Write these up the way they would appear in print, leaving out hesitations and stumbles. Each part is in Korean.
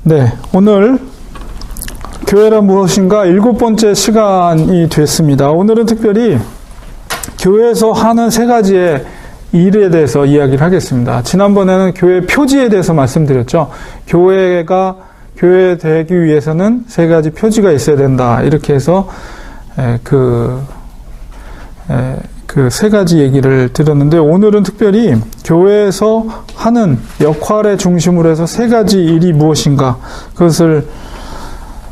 네, 오늘 교회란 무엇인가 7번째 시간이 됐습니다. 오늘은 특별히 교회에서 하는 3가지의 일에 대해서 이야기를 하겠습니다. 지난번에는 교회 표지에 대해서 말씀드렸죠. 교회 되기 위해서는 3가지 표지가 있어야 된다. 이렇게 해서 그 3가지 얘기를 드렸는데, 오늘은 특별히 교회에서 하는 역할의 중심으로 해서 3가지 일이 무엇인가, 그것을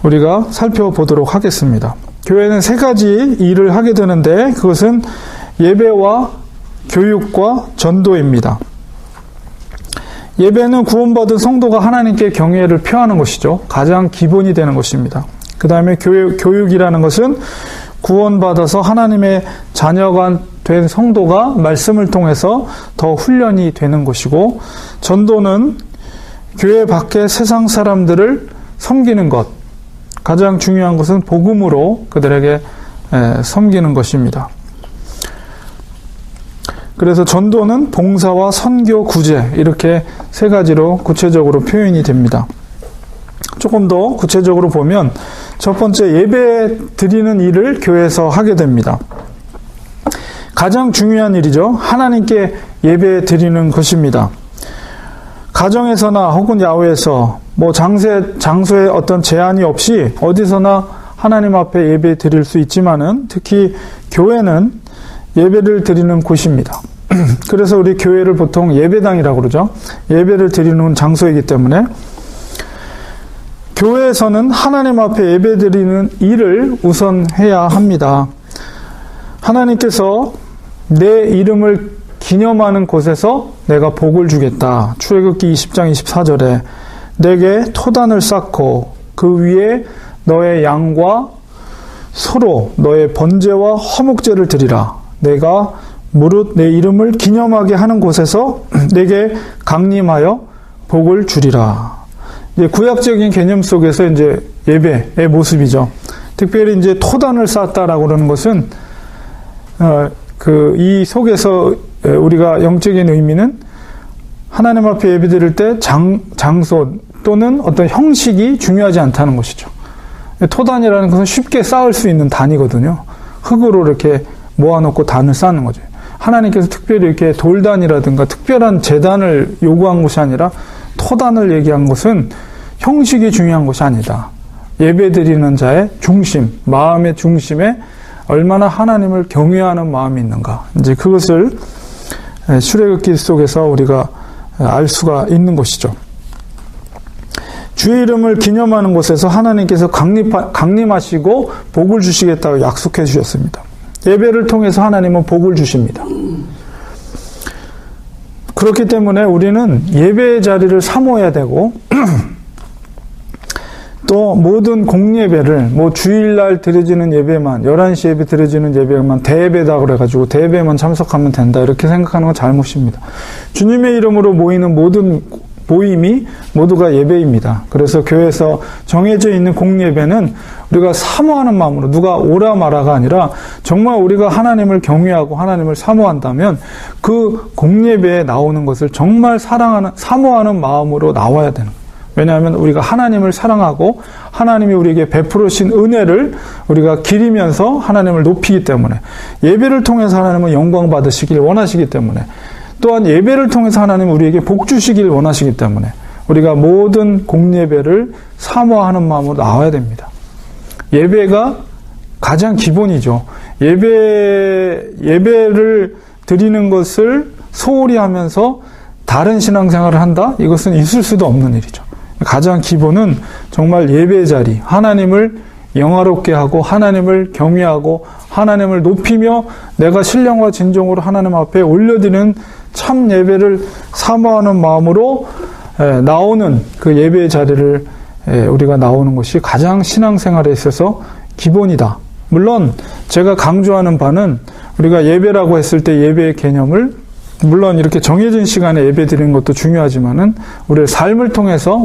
우리가 살펴보도록 하겠습니다. 교회는 3가지 일을 하게 되는데, 그것은 예배와 교육과 전도입니다. 예배는 구원받은 성도가 하나님께 경외를 표하는 것이죠. 가장 기본이 되는 것입니다. 그 다음에 교육이라는 것은 구원받아서 하나님의 자녀가 된 성도가 말씀을 통해서 더 훈련이 되는 것이고, 전도는 교회 밖의 세상 사람들을 섬기는 것, 가장 중요한 것은 복음으로 그들에게 섬기는 것입니다. 그래서 전도는 봉사와 선교, 구제, 이렇게 3가지로 구체적으로 표현이 됩니다. 조금 더 구체적으로 보면 첫 번째, 예배 드리는 일을 교회에서 하게 됩니다. 가장 중요한 일이죠. 하나님께 예배 드리는 것입니다. 가정에서나 혹은 야외에서 장소에 어떤 제한이 없이 어디서나 하나님 앞에 예배 드릴 수 있지만은, 특히 교회는 예배를 드리는 곳입니다. 그래서 우리 교회를 보통 예배당이라고 그러죠. 예배를 드리는 장소이기 때문에 교회에서는 하나님 앞에 예배 드리는 일을 우선 해야 합니다. 하나님께서 내 이름을 기념하는 곳에서 내가 복을 주겠다. 출애굽기 20장 24절에 내게 토단을 쌓고 그 위에 너의 양과 소로 너의 번제와 화목제를 드리라. 내가 무릇 내 이름을 기념하게 하는 곳에서 내게 강림하여 복을 주리라. 이제 구약적인 개념 속에서 이제 예배의 모습이죠. 특별히 이제 토단을 쌓았다라고 그러는 것은 이 속에서 우리가 영적인 의미는 하나님 앞에 예배 드릴 때 장소 또는 어떤 형식이 중요하지 않다는 것이죠. 토단이라는 것은 쉽게 쌓을 수 있는 단이거든요. 흙으로 이렇게 모아놓고 단을 쌓는 거죠. 하나님께서 특별히 이렇게 돌단이라든가 특별한 제단을 요구한 것이 아니라 토단을 얘기한 것은 형식이 중요한 것이 아니다. 예배드리는 자의 중심, 마음의 중심에 얼마나 하나님을 경외하는 마음이 있는가. 이제 그것을 출애굽기 속에서 우리가 알 수가 있는 것이죠. 주의 이름을 기념하는 곳에서 하나님께서 강림하시고 복을 주시겠다고 약속해 주셨습니다. 예배를 통해서 하나님은 복을 주십니다. 그렇기 때문에 우리는 예배의 자리를 사모해야 되고 또 모든 공예배를 주일날 드려지는 예배만 11시 예배 드려지는 예배만 대예배다 그래가지고 대예배만 참석하면 된다 이렇게 생각하는 건 잘못입니다. 주님의 이름으로 모이는 모든 모임이 모두가 예배입니다. 그래서 교회에서 정해져 있는 공예배는 우리가 사모하는 마음으로 누가 오라 마라가 아니라 정말 우리가 하나님을 경외하고 하나님을 사모한다면 그 공예배에 나오는 것을 정말 사모하는 마음으로 나와야 되는 거예요. 왜냐하면 우리가 하나님을 사랑하고 하나님이 우리에게 베풀으신 은혜를 우리가 기리면서 하나님을 높이기 때문에, 예배를 통해서 하나님은 영광 받으시길 원하시기 때문에, 또한 예배를 통해서 하나님은 우리에게 복 주시길 원하시기 때문에 우리가 모든 공예배를 사모하는 마음으로 나와야 됩니다. 예배가 가장 기본이죠. 예배를 드리는 것을 소홀히 하면서 다른 신앙생활을 한다? 이것은 있을 수도 없는 일이죠. 가장 기본은 정말 예배의 자리, 하나님을 영화롭게 하고 하나님을 경외하고 하나님을 높이며 내가 신령과 진정으로 하나님 앞에 올려드리는 참 예배를 사모하는 마음으로 나오는 그 예배의 자리를 우리가 나오는 것이 가장 신앙생활에 있어서 기본이다. 물론 제가 강조하는 바는 우리가 예배라고 했을 때 예배의 개념을 물론 이렇게 정해진 시간에 예배 드리는 것도 중요하지만은 우리의 삶을 통해서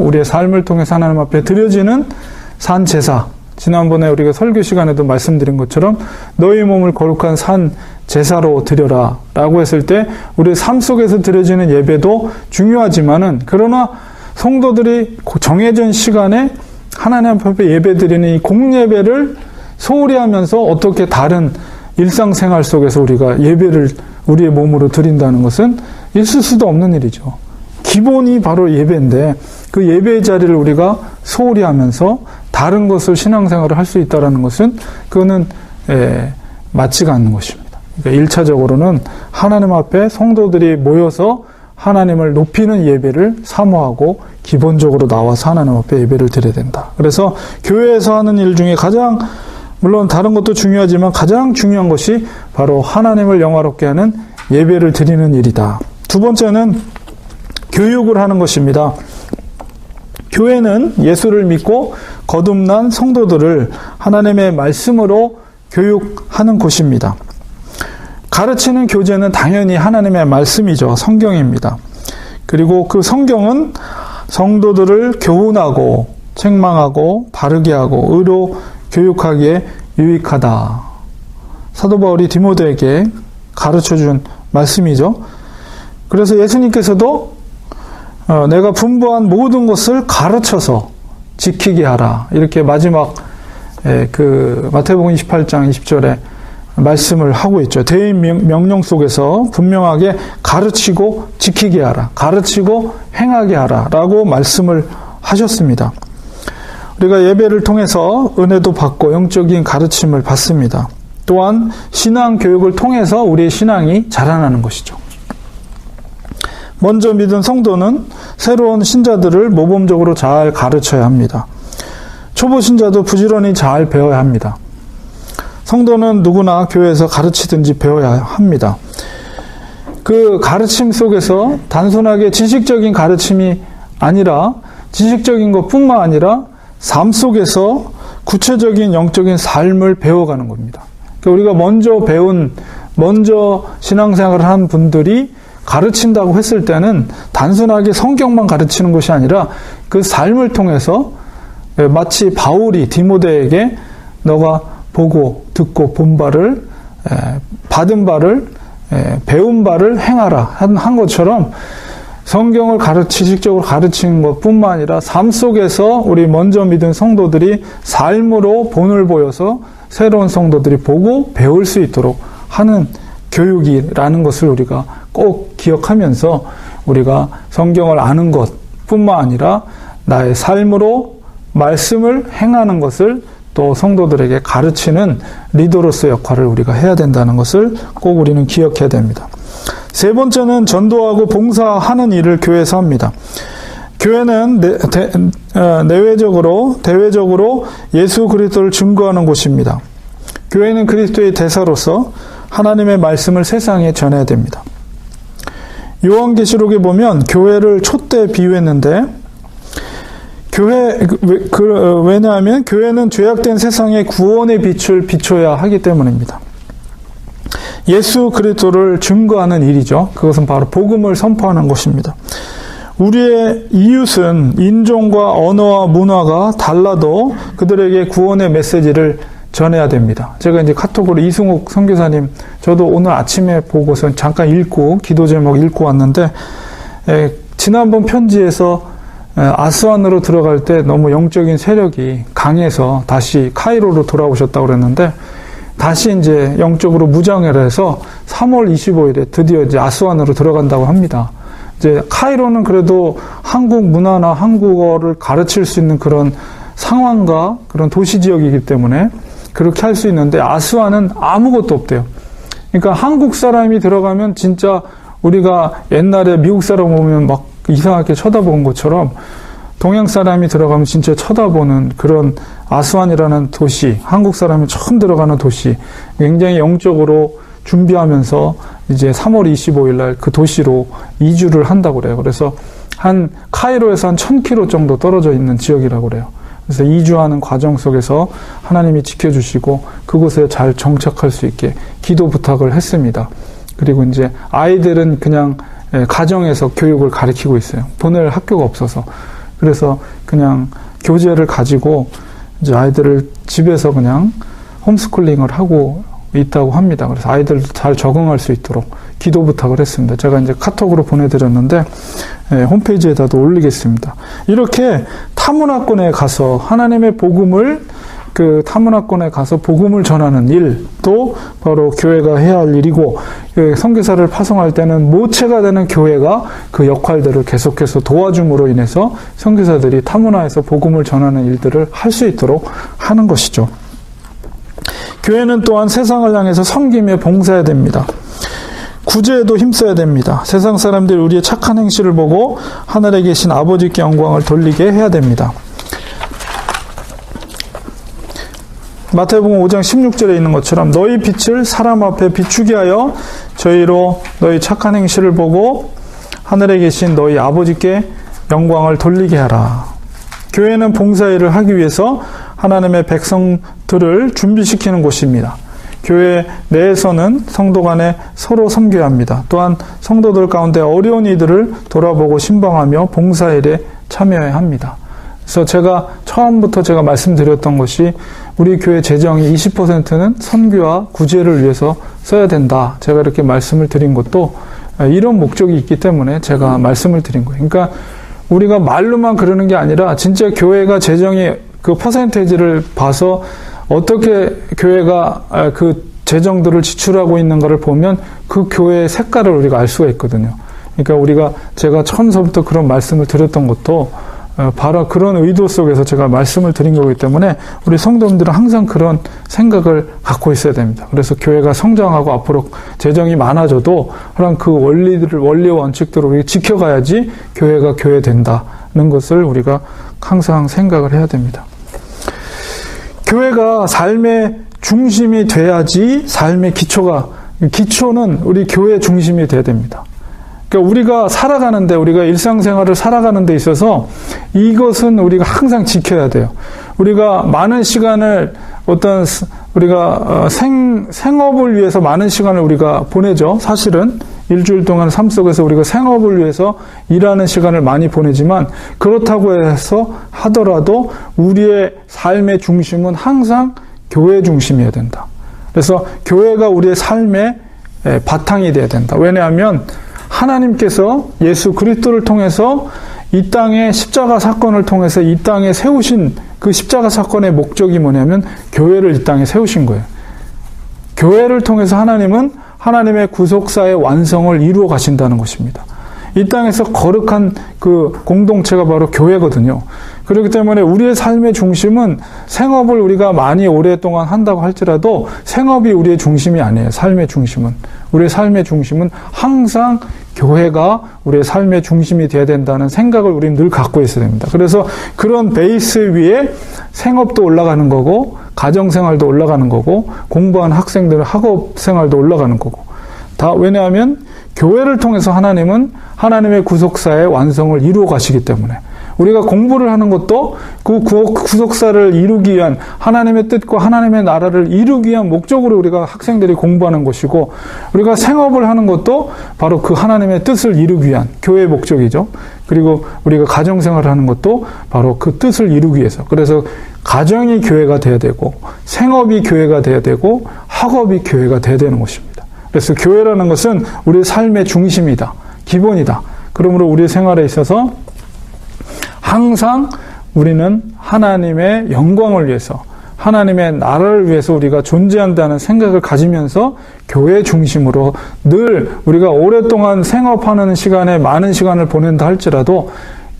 하나님 앞에 드려지는 산 제사, 지난번에 우리가 설교 시간에도 말씀드린 것처럼 너희 몸을 거룩한 산 제사로 드려라 라고 했을 때 우리 삶 속에서 드려지는 예배도 중요하지만은, 그러나 성도들이 정해진 시간에 하나님 앞에 예배드리는 이 공예배를 소홀히 하면서 어떻게 다른 일상생활 속에서 우리가 예배를 우리의 몸으로 드린다는 것은 있을 수도 없는 일이죠. 기본이 바로 예배인데 그 예배의 자리를 우리가 소홀히 하면서 다른 것을 신앙생활을 할 수 있다는 것은 그거는 맞지가 않는 것입니다. 그러니까 1차적으로는 하나님 앞에 성도들이 모여서 하나님을 높이는 예배를 사모하고 기본적으로 나와서 하나님 앞에 예배를 드려야 된다. 그래서 교회에서 하는 일 중에 가장, 물론 다른 것도 중요하지만 가장 중요한 것이 바로 하나님을 영화롭게 하는 예배를 드리는 일이다. 두 번째는 교육을 하는 것입니다. 교회는 예수를 믿고 거듭난 성도들을 하나님의 말씀으로 교육하는 곳입니다. 가르치는 교재는 당연히 하나님의 말씀이죠. 성경입니다. 그리고 그 성경은 성도들을 교훈하고 책망하고 바르게 하고 의로 교육하기에 유익하다. 사도 바울이 디모데에게 가르쳐준 말씀이죠. 그래서 예수님께서도 내가 분부한 모든 것을 가르쳐서 지키게 하라. 이렇게 마지막 마태복음 28장 20절에 말씀을 하고 있죠. 대인 명령 속에서 분명하게 가르치고 지키게 하라. 가르치고 행하게 하라. 라고 말씀을 하셨습니다. 우리가 예배를 통해서 은혜도 받고 영적인 가르침을 받습니다. 또한 신앙 교육을 통해서 우리의 신앙이 자라나는 것이죠. 먼저 믿은 성도는 새로운 신자들을 모범적으로 잘 가르쳐야 합니다. 초보 신자도 부지런히 잘 배워야 합니다. 성도는 누구나 교회에서 가르치든지 배워야 합니다. 그 가르침 속에서 단순하게 지식적인 가르침이 아니라 지식적인 것뿐만 아니라 삶 속에서 구체적인 영적인 삶을 배워가는 겁니다. 그러니까 우리가 먼저 신앙생활을 한 분들이 가르친다고 했을 때는 단순하게 성경만 가르치는 것이 아니라 그 삶을 통해서 마치 바울이 디모데에게 너가 보고 듣고 본 바를 받은 바를 배운 바를 행하라 한 것처럼 성경을 지식적으로 가르치는 것뿐만 아니라 삶 속에서 우리 먼저 믿은 성도들이 삶으로 본을 보여서 새로운 성도들이 보고 배울 수 있도록 하는 교육이라는 것을 우리가 꼭 기억하면서 우리가 성경을 아는 것뿐만 아니라 나의 삶으로 말씀을 행하는 것을 또 성도들에게 가르치는 리더로서 역할을 우리가 해야 된다는 것을 꼭 우리는 기억해야 됩니다. 세 번째는 전도하고 봉사하는 일을 교회에서 합니다. 교회는 대외적으로 예수 그리스도를 증거하는 곳입니다. 교회는 그리스도의 대사로서 하나님의 말씀을 세상에 전해야 됩니다. 요한계시록에 보면 교회를 촛대에 비유했는데 왜냐하면 교회는 죄악된 세상의 구원의 빛을 비춰야 하기 때문입니다. 예수 그리스도를 증거하는 일이죠. 그것은 바로 복음을 선포하는 것입니다. 우리의 이웃은 인종과 언어와 문화가 달라도 그들에게 구원의 메시지를 전해야 됩니다. 제가 이제 카톡으로 이승욱 선교사님, 저도 오늘 아침에 보고서 잠깐 읽고 기도 제목 읽고 왔는데 지난번 편지에서 아스완으로 들어갈 때 너무 영적인 세력이 강해서 다시 카이로로 돌아오셨다고 그랬는데 다시 이제 영적으로 무장을 해서 3월 25일에 드디어 이제 아스완으로 들어간다고 합니다. 이제 카이로는 그래도 한국 문화나 한국어를 가르칠 수 있는 그런 상황과 그런 도시 지역이기 때문에 그렇게 할 수 있는데 아스완은 아무것도 없대요. 그러니까 한국 사람이 들어가면 진짜 우리가 옛날에 미국 사람 오면 막 이상하게 쳐다본 것처럼 동양 사람이 들어가면 진짜 쳐다보는 그런 아스완이라는 도시, 한국 사람이 처음 들어가는 도시, 굉장히 영적으로 준비하면서 이제 3월 25일 날 그 도시로 이주를 한다고 그래요. 그래서 카이로에서 한 1000km 정도 떨어져 있는 지역이라고 그래요. 그래서 이주하는 과정 속에서 하나님이 지켜주시고 그곳에 잘 정착할 수 있게 기도 부탁을 했습니다. 그리고 이제 아이들은 그냥 가정에서 교육을 가르치고 있어요. 보낼 학교가 없어서. 그래서 그냥 교재를 가지고 이제 아이들을 집에서 그냥 홈스쿨링을 하고 있다고 합니다. 그래서 아이들도 잘 적응할 수 있도록 기도 부탁을 했습니다. 제가 이제 카톡으로 보내드렸는데 홈페이지에다도 올리겠습니다. 이렇게 타문화권에 가서 하나님의 복음을 그 타문화권에 가서 복음을 전하는 일도 바로 교회가 해야 할 일이고, 선교사를 파송할 때는 모체가 되는 교회가 그 역할들을 계속해서 도와줌으로 인해서 선교사들이 타문화에서 복음을 전하는 일들을 할 수 있도록 하는 것이죠. 교회는 또한 세상을 향해서 섬기며 봉사해야 됩니다. 구제에도 힘써야 됩니다. 세상 사람들이 우리의 착한 행실을 보고 하늘에 계신 아버지께 영광을 돌리게 해야 됩니다. 마태복음 5장 16절에 있는 것처럼 너희 빛을 사람 앞에 비추게 하여 저희로 너희 착한 행실을 보고 하늘에 계신 너희 아버지께 영광을 돌리게 하라. 교회는 봉사일을 하기 위해서 하나님의 백성들을 준비시키는 곳입니다. 교회 내에서는 성도 간에 서로 섬겨야 합니다. 또한 성도들 가운데 어려운 이들을 돌아보고 신방하며 봉사일에 참여해야 합니다. 그래서 제가 처음부터 제가 말씀드렸던 것이 우리 교회 재정이 20%는 선교와 구제를 위해서 써야 된다. 제가 이렇게 말씀을 드린 것도 이런 목적이 있기 때문에 제가 말씀을 드린 거예요. 그러니까 우리가 말로만 그러는 게 아니라 진짜 교회가 재정이 그 퍼센테이지를 봐서 어떻게 교회가 그 재정들을 지출하고 있는가를 보면 그 교회의 색깔을 우리가 알 수가 있거든요. 그러니까 제가 처음서부터 그런 말씀을 드렸던 것도 바로 그런 의도 속에서 제가 말씀을 드린 거기 때문에 우리 성도님들은 항상 그런 생각을 갖고 있어야 됩니다. 그래서 교회가 성장하고 앞으로 재정이 많아져도 그런 그 원리와 원칙들을 우리가 지켜가야지 교회가 교회 된다는 것을 우리가 항상 생각을 해야 됩니다. 교회가 삶의 중심이 돼야지 삶의 기초는 우리 교회 중심이 돼야 됩니다. 그러니까 우리가 살아가는데, 우리가 일상생활을 살아가는 데 있어서 이것은 우리가 항상 지켜야 돼요. 우리가 많은 시간을 우리가 생업을 위해서 많은 시간을 우리가 보내죠. 사실은 일주일 동안 삶 속에서 우리가 생업을 위해서 일하는 시간을 많이 보내지만, 그렇다고 해서 하더라도 우리의 삶의 중심은 항상 교회 중심이어야 된다. 그래서 교회가 우리의 삶의 바탕이 돼야 된다. 왜냐하면 하나님께서 예수 그리스도를 통해서 이 땅의 십자가 사건을 통해서 이 땅에 세우신 그 십자가 사건의 목적이 뭐냐면 교회를 이 땅에 세우신 거예요. 교회를 통해서 하나님은 하나님의 구속사의 완성을 이루어 가신다는 것입니다. 이 땅에서 거룩한 그 공동체가 바로 교회거든요. 그렇기 때문에 우리의 삶의 중심은 생업을 우리가 많이 오랫동안 한다고 할지라도 생업이 우리의 중심이 아니에요. 삶의 중심은. 우리의 삶의 중심은 항상 교회가 우리의 삶의 중심이 되어야 된다는 생각을 우리는 늘 갖고 있어야 됩니다. 그래서 그런 베이스 위에 생업도 올라가는 거고, 가정생활도 올라가는 거고, 공부하는 학생들의 학업생활도 올라가는 거고. 다 왜냐하면 교회를 통해서 하나님은 하나님의 구속사의 완성을 이루어 가시기 때문에, 우리가 공부를 하는 것도 그 구속사를 이루기 위한 하나님의 뜻과 하나님의 나라를 이루기 위한 목적으로 우리가 학생들이 공부하는 것이고, 우리가 생업을 하는 것도 바로 그 하나님의 뜻을 이루기 위한 교회의 목적이죠. 그리고 우리가 가정생활을 하는 것도 바로 그 뜻을 이루기 위해서. 그래서 가정이 교회가 돼야 되고, 생업이 교회가 돼야 되고, 학업이 교회가 돼야 되는 것입니다. 그래서 교회라는 것은 우리의 삶의 중심이다. 기본이다. 그러므로 우리 생활에 있어서 항상 우리는 하나님의 영광을 위해서, 하나님의 나라를 위해서 우리가 존재한다는 생각을 가지면서 교회 중심으로 늘 우리가 오랫동안 생업하는 시간에 많은 시간을 보낸다 할지라도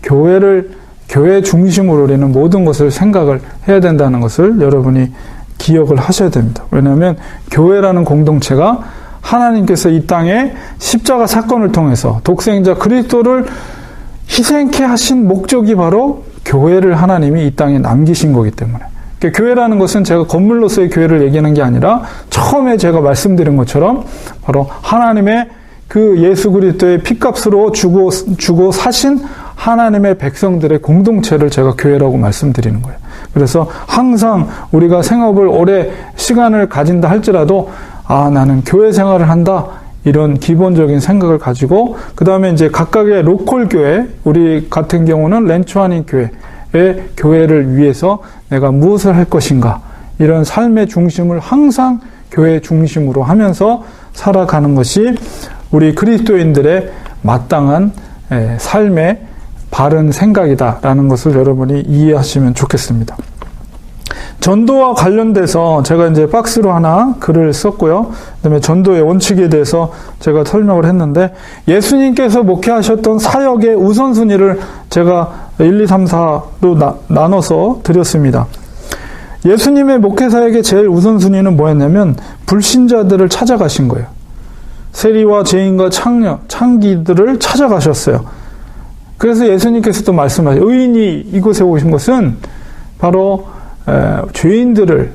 교회 중심으로 우리는 모든 것을 생각을 해야 된다는 것을 여러분이 기억을 하셔야 됩니다. 왜냐하면 교회라는 공동체가 하나님께서 이 땅에 십자가 사건을 통해서 독생자 그리스도를 희생케 하신 목적이 바로 교회를 하나님이 이 땅에 남기신 거기 때문에, 그러니까 교회라는 것은 제가 건물로서의 교회를 얘기하는 게 아니라 처음에 제가 말씀드린 것처럼 바로 하나님의 그 예수 그리스도의 피값으로 주고 사신 하나님의 백성들의 공동체를 제가 교회라고 말씀드리는 거예요. 그래서 항상 우리가 생업을 오래 시간을 가진다 할지라도 나는 교회 생활을 한다, 이런 기본적인 생각을 가지고, 그 다음에 이제 각각의 로컬 교회, 우리 같은 경우는 렌추아닌 교회의 교회를 위해서 내가 무엇을 할 것인가, 이런 삶의 중심을 항상 교회 중심으로 하면서 살아가는 것이 우리 그리스도인들의 마땅한 삶의 바른 생각이다라는 것을 여러분이 이해하시면 좋겠습니다. 전도와 관련돼서 제가 이제 박스로 하나 글을 썼고요. 그다음에 전도의 원칙에 대해서 제가 설명을 했는데, 예수님께서 목회하셨던 사역의 우선순위를 제가 1, 2, 3, 4로 나눠서 드렸습니다. 예수님의 목회 사역의 제일 우선순위는 뭐였냐면 불신자들을 찾아가신 거예요. 세리와 죄인과 창기들을 찾아가셨어요. 그래서 예수님께서도 말씀하셨어요. 의인이 이곳에 오신 것은 바로 죄인들을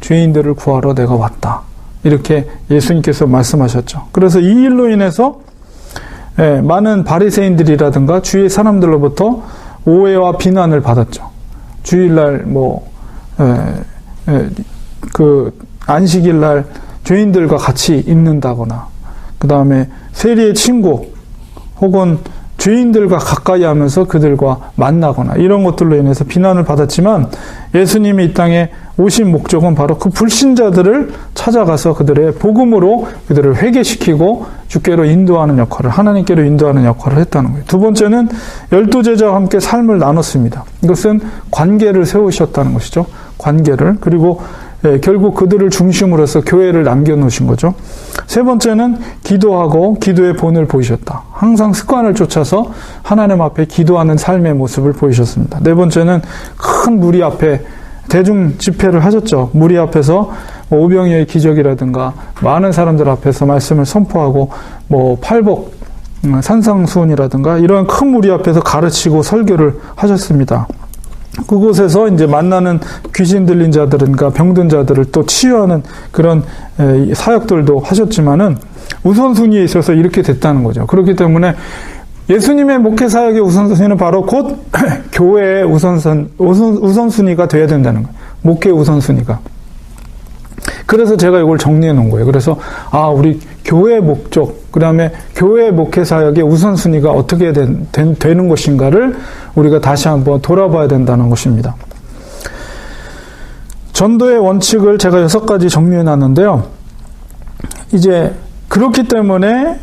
죄인들을 구하러 내가 왔다. 이렇게 예수님께서 말씀하셨죠. 그래서 이 일로 인해서 많은 바리새인들이라든가 주위의 사람들로부터 오해와 비난을 받았죠. 주일날 안식일날 죄인들과 같이 있는다거나, 그 다음에 세리의 친구 혹은 죄인들과 가까이 하면서 그들과 만나거나 이런 것들로 인해서 비난을 받았지만, 예수님이 이 땅에 오신 목적은 바로 그 불신자들을 찾아가서 그들의 복음으로 그들을 회개시키고 주께로 인도하는 역할을, 하나님께로 인도하는 역할을 했다는 거예요. 두 번째는 12제자와 함께 삶을 나눴습니다. 이것은 관계를 세우셨다는 것이죠. 관계를. 그리고 결국 그들을 중심으로 해서 교회를 남겨놓으신 거죠. 세 번째는 기도하고 기도의 본을 보이셨다. 항상 습관을 쫓아서 하나님 앞에 기도하는 삶의 모습을 보이셨습니다. 네 번째는 큰 무리 앞에 대중 집회를 하셨죠. 무리 앞에서 오병이어의 기적이라든가 많은 사람들 앞에서 말씀을 선포하고 팔복, 산상수훈이라든가 이런 큰 무리 앞에서 가르치고 설교를 하셨습니다. 그곳에서 이제 만나는 귀신 들린 자들인가 병든 자들을 또 치유하는 그런 사역들도 하셨지만은 우선순위에 있어서 이렇게 됐다는 거죠. 그렇기 때문에 예수님의 목회 사역의 우선순위는 바로 곧 교회의 우선순위가 돼야 된다는 거예요. 목회 우선순위가. 그래서 제가 이걸 정리해 놓은 거예요. 그래서 우리 교회의 목적, 그 다음에 교회 목회 사역의 우선순위가 어떻게 되는 것인가를 우리가 다시 한번 돌아봐야 된다는 것입니다. 전도의 원칙을 제가 6가지 정리해 놨는데요. 이제 그렇기 때문에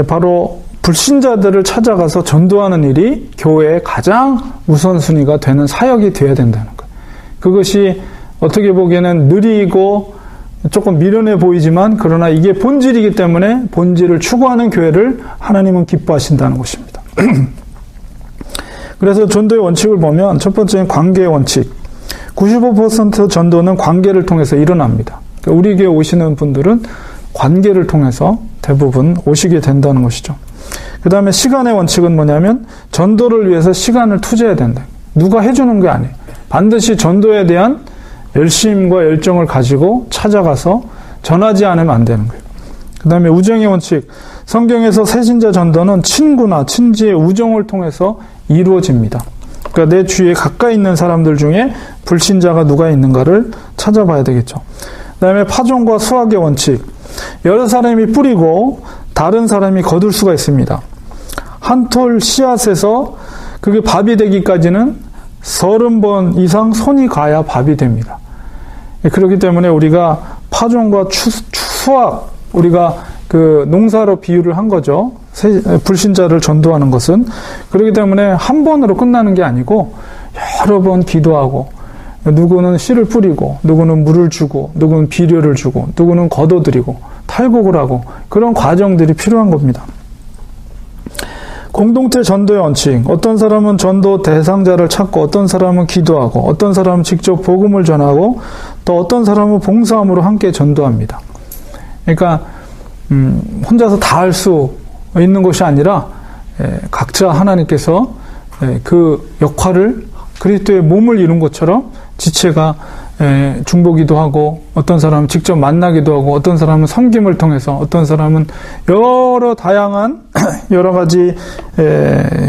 바로 불신자들을 찾아가서 전도하는 일이 교회의 가장 우선순위가 되는 사역이 되어야 된다는 거예요. 그것이 어떻게 보기에는 느리고 조금 미련해 보이지만, 그러나 이게 본질이기 때문에 본질을 추구하는 교회를 하나님은 기뻐하신다는 것입니다. 그래서 전도의 원칙을 보면 첫 번째는 관계의 원칙. 95% 전도는 관계를 통해서 일어납니다. 그러니까 우리 교회 오시는 분들은 관계를 통해서 대부분 오시게 된다는 것이죠. 그 다음에 시간의 원칙은 뭐냐면 전도를 위해서 시간을 투자해야 된다. 누가 해주는 게 아니에요. 반드시 전도에 대한 열심과 열정을 가지고 찾아가서 전하지 않으면 안 되는 거예요. 그 다음에 우정의 원칙. 성경에서 새신자 전도는 친구나 친지의 우정을 통해서 이루어집니다. 그러니까 내 주위에 가까이 있는 사람들 중에 불신자가 누가 있는가를 찾아봐야 되겠죠. 그 다음에 파종과 수확의 원칙. 여러 사람이 뿌리고 다른 사람이 거둘 수가 있습니다. 한 톨 씨앗에서 그게 밥이 되기까지는 30번 이상 손이 가야 밥이 됩니다. 그렇기 때문에 우리가 파종과 수확, 우리가 그 농사로 비유를 한 거죠. 불신자를 전도하는 것은. 그렇기 때문에 한 번으로 끝나는 게 아니고 여러 번 기도하고, 누구는 씨를 뿌리고, 누구는 물을 주고, 누구는 비료를 주고, 누구는 걷어들이고 탈곡을 하고, 그런 과정들이 필요한 겁니다. 공동체 전도의 원칙. 어떤 사람은 전도 대상자를 찾고, 어떤 사람은 기도하고, 어떤 사람은 직접 복음을 전하고, 또 어떤 사람은 봉사함으로 함께 전도합니다. 그러니까 혼자서 다 할 수 있는 것이 아니라 각자 하나님께서 그 역할을 그리스도의 몸을 이룬 것처럼 지체가 중보기도 하고, 어떤 사람은 직접 만나기도 하고, 어떤 사람은 섬김을 통해서, 어떤 사람은 여러 다양한 여러 가지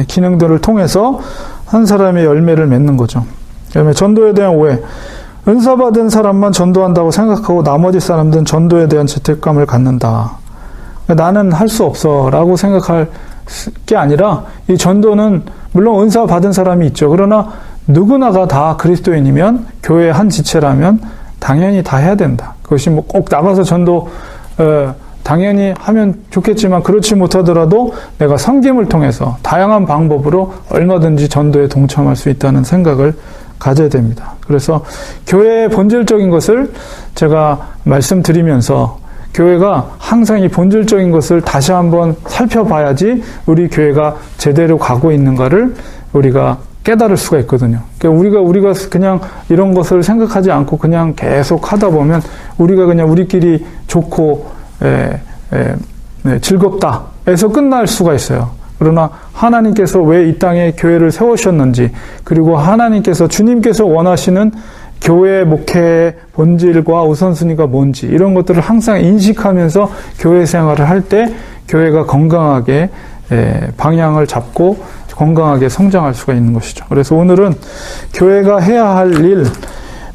기능들을 통해서 한 사람의 열매를 맺는 거죠. 그다음에 전도에 대한 오해. 은사 받은 사람만 전도한다고 생각하고 나머지 사람들은 전도에 대한 죄책감을 갖는다. 나는 할 수 없어 라고 생각할 게 아니라, 이 전도는 물론 은사 받은 사람이 있죠. 그러나 누구나가 다 그리스도인이면, 교회의 한 지체라면 당연히 다 해야 된다. 그것이 꼭 나가서 전도 당연히 하면 좋겠지만 그렇지 못하더라도 내가 섬김을 통해서 다양한 방법으로 얼마든지 전도에 동참할 수 있다는 생각을 가져야 됩니다. 그래서 교회의 본질적인 것을 제가 말씀드리면서 교회가 항상 이 본질적인 것을 다시 한번 살펴봐야지 우리 교회가 제대로 가고 있는가를 우리가 깨달을 수가 있거든요. 그러니까 우리가 그냥 이런 것을 생각하지 않고 그냥 계속 하다 보면 우리가 그냥 우리끼리 좋고 즐겁다 해서 끝날 수가 있어요. 그러나 하나님께서 왜 이 땅에 교회를 세우셨는지, 그리고 하나님께서 주님께서 원하시는 교회 목회의 본질과 우선순위가 뭔지, 이런 것들을 항상 인식하면서 교회 생활을 할 때 교회가 건강하게 방향을 잡고 건강하게 성장할 수가 있는 것이죠. 그래서 오늘은 교회가 해야 할 일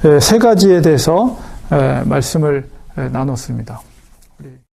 3가지에 대해서 말씀을 나눴습니다.